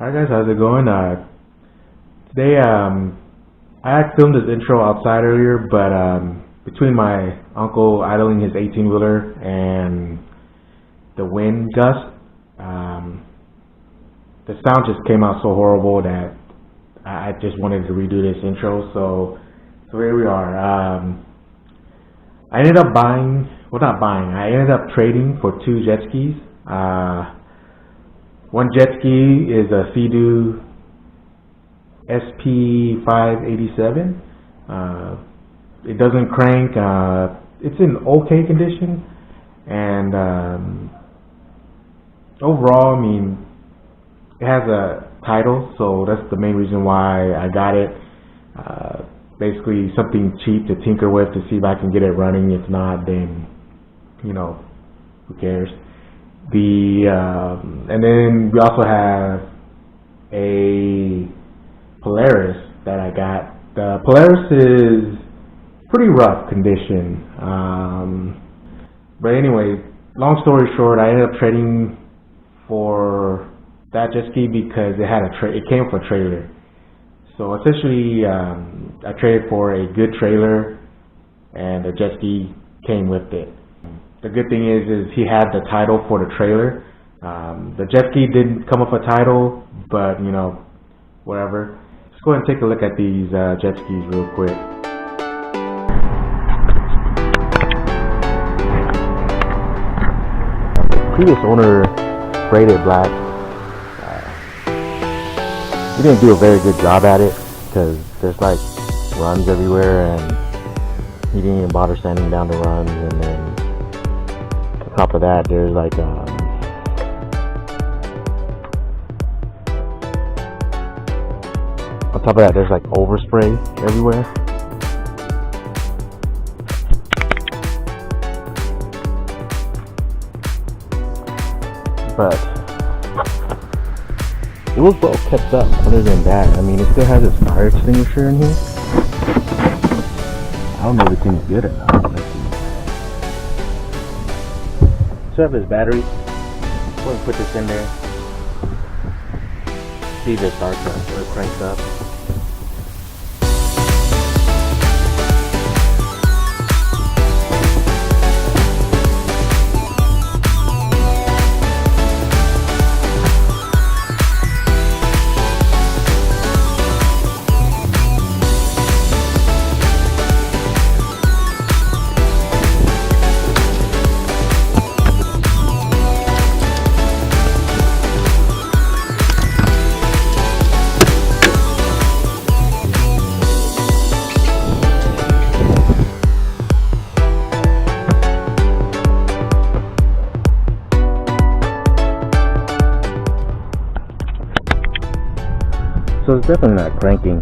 Hi guys, how's it going? Today, I had filmed this intro outside earlier, but between my uncle idling his 18-wheeler and the wind gust, the sound just came out so horrible that I just wanted to redo this intro. So here we are. I ended up I ended up trading for two jet skis. One jet ski is a Sea-Doo SP587. It doesn't crank. It's in okay condition, and overall, I mean, it has a title, so that's the main reason why I got it. Basically, something cheap to tinker with to see if I can get it running. If not, then who cares? And then we also have a Polaris that I got. The Polaris is pretty rough condition. But anyway, long story short, I ended up trading for that jet ski because it came with a trailer. So essentially, I traded for a good trailer, and the jet ski came with it. The good thing is he had the title for the trailer. The jet ski didn't come with a title, but whatever. Let's go ahead and take a look at these jet skis real quick. The previous owner sprayed it black. He didn't do a very good job at it because there's like runs everywhere, and he didn't even bother sanding down the runs. And then on top of that, there's like overspray everywhere. But it was well kept up. Other than that, I mean, it still has its fire extinguisher in here. I don't know if it's any good or not. Let's see. So I have this battery. Go ahead and put this in there. See if it starts up or it cranks up. So it's definitely not cranking.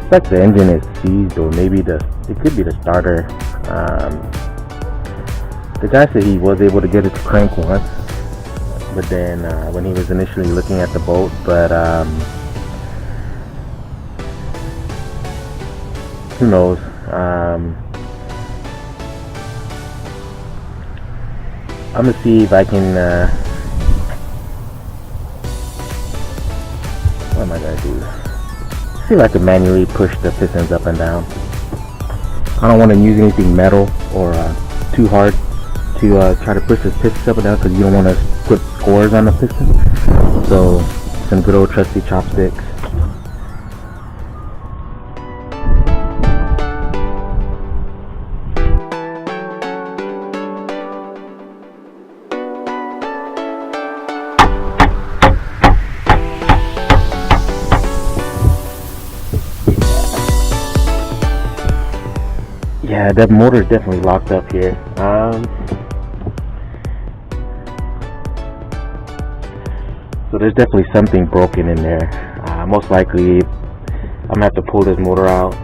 It's like the engine is seized, or maybe it could be the starter. The guy said he was able to get it to crank once, but then when he was initially looking at the boat, but who knows? I'm gonna see if I can. What am I gonna do? See if I can manually push the pistons up and down. I don't want to use anything metal or too hard to try to push the pistons up and down, because you don't want to put scores on the piston. So some good old trusty chopsticks. Yeah, that motor is definitely locked up here. So there's definitely something broken in there. Most likely, I'm gonna have to pull this motor out. I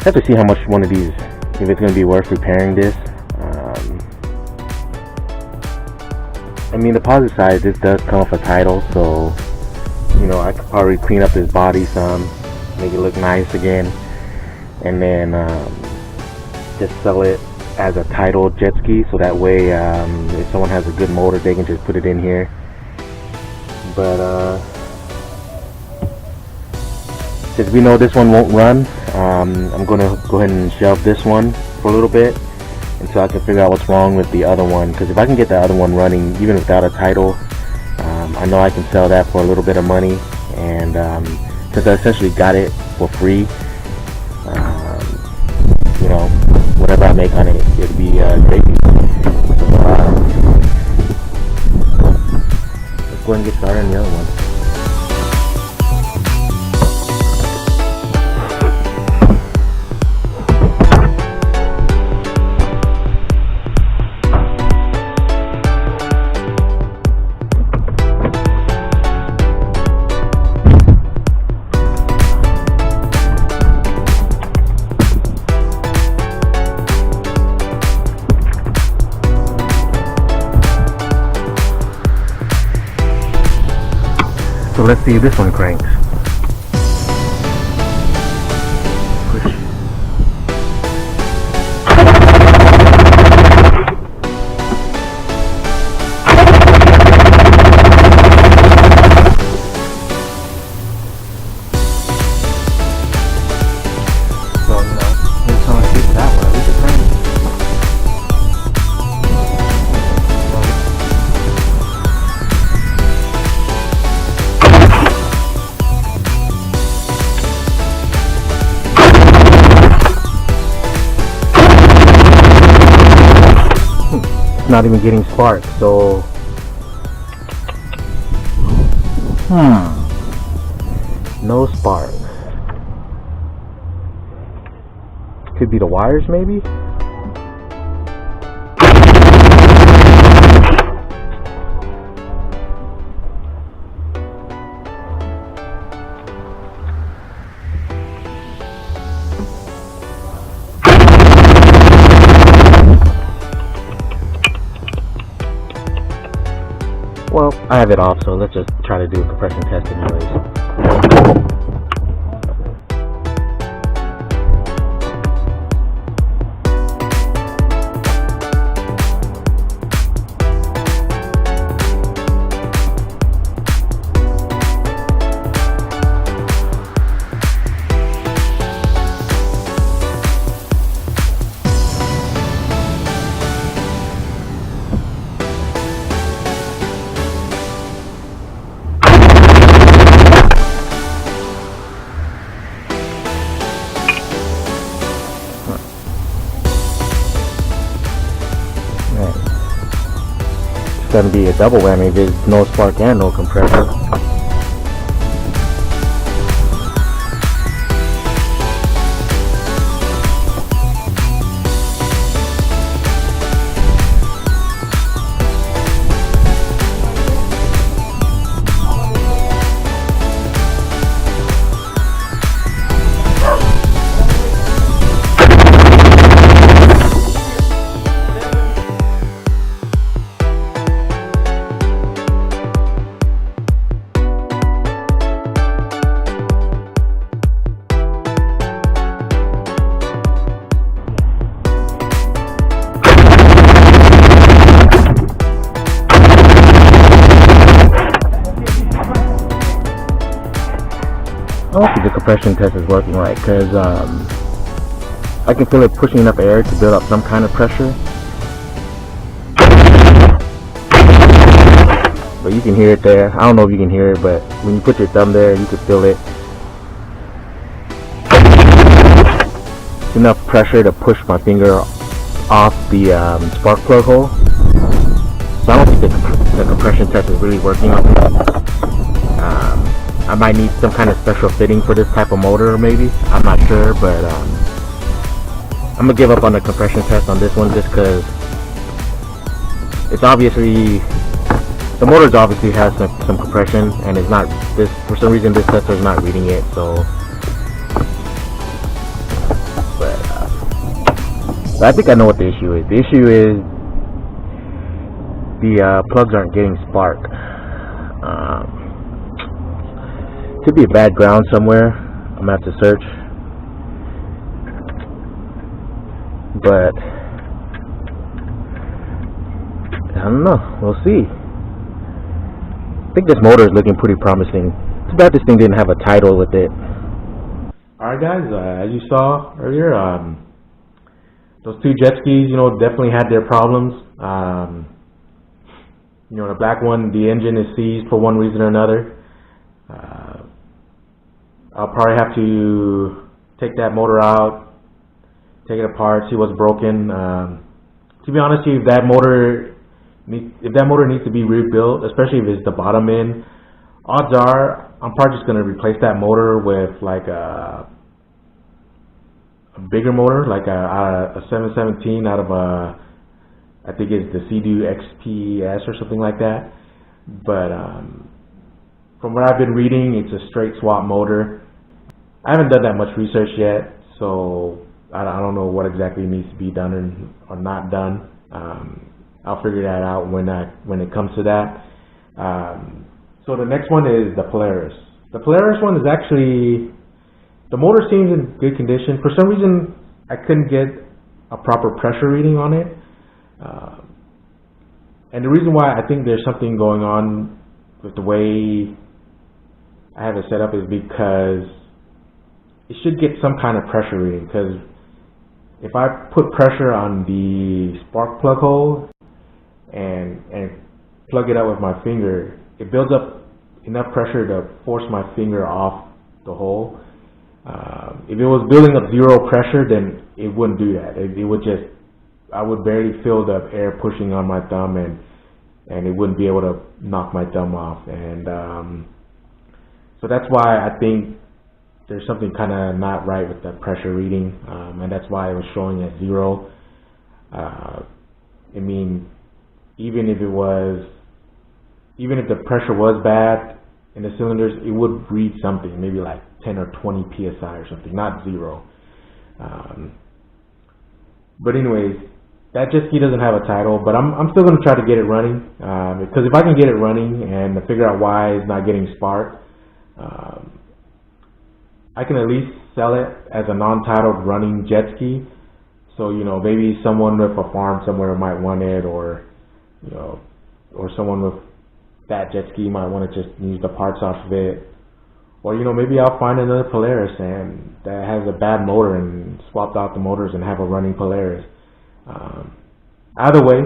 have to see how much one of these, if it's gonna be worth repairing this. I mean, the positive side, this does come with a title, so I could probably clean up this body some, make it look nice again, and then just sell it as a tidal jet ski, so that way if someone has a good motor, they can just put it in here. But since we know this one won't run, I'm gonna go ahead and shelve this one for a little bit until I can figure out what's wrong with the other one, because if I can get the other one running even without a tidal, I know I can sell that for a little bit of money. And since I essentially got it for free, you know, whatever I make on it, it'd be great. Let's go ahead and get started on the other one. So let's see if this one cranks. Push. So, you know, every time I get that one, at least it cranks. Not even getting sparks, so no sparks. Could be the wires, maybe. Well, I have it off, so let's just try to do a compression test anyways. It's gonna be a double whammy if there's no spark and no compressor. I don't think the compression test is working right, because I can feel it pushing enough air to build up some kind of pressure. But you can hear it there. I don't know if you can hear it, but when you put your thumb there, you can feel it. It's enough pressure to push my finger off the spark plug hole. So I don't think the compression test is really working on me. I might need some kind of special fitting for this type of motor, maybe. I'm not sure, but I'm gonna give up on the compression test on this one just because it's obviously, the motor obviously has some compression, and it's not, this, for some reason this tester is not reading it. So but I think I know what the issue is. The issue is the plugs aren't getting spark. Could be a bad ground somewhere. I'm gonna have to search. But I don't know. We'll see. I think this motor is looking pretty promising. Too bad this thing didn't have a title with it. Alright guys, as you saw earlier, those two jet skis, definitely had their problems. The black one, the engine is seized for one reason or another. I'll probably have to take that motor out, take it apart, see what's broken. To be honest with you, if that motor needs to be rebuilt, especially if it's the bottom end, odds are I'm probably just gonna replace that motor with like a bigger motor, like a 717 out of I think it's the Sea-Doo XPS or something like that. But from what I've been reading, it's a straight swap motor. I haven't done that much research yet, so I don't know what exactly needs to be done or not done. I'll figure that out when it comes to that. So the next one is the Polaris. The Polaris one is actually, the motor seems in good condition. For some reason, I couldn't get a proper pressure reading on it. And the reason why I think there's something going on with the way I have it set up is because it should get some kind of pressure reading. Because if I put pressure on the spark plug hole and plug it out with my finger, it builds up enough pressure to force my finger off the hole. If it was building up zero pressure, then it wouldn't do that. It would just, I would barely feel the air pushing on my thumb, and it wouldn't be able to knock my thumb off. And so that's why I think there's something kind of not right with the pressure reading, and that's why it was showing at zero. I mean, even if the pressure was bad in the cylinders, it would read something, maybe like 10 or 20 psi or something, not zero. But anyways, that jet ski doesn't have a title, but I'm still going to try to get it running, because if I can get it running and figure out why it's not getting sparked, I can at least sell it as a non-titled running jet ski. So maybe someone with a farm somewhere might want it, or or someone with that jet ski might want to just use the parts off of it. Or maybe I'll find another Polaris and that has a bad motor and swap out the motors and have a running Polaris. Either way,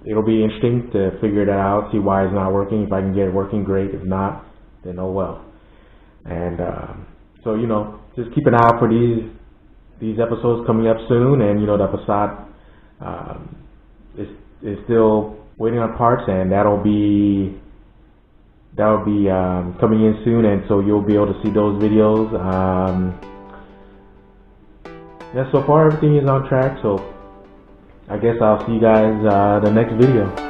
it'll be interesting to figure that out, see why it's not working. If I can get it working, great. If not, then oh well. And so just keep an eye out for these episodes coming up soon. And the Passat is still waiting on parts, and that'll be coming in soon, and so you'll be able to see those videos. Yeah, so far everything is on track, so I guess I'll see you guys the next video.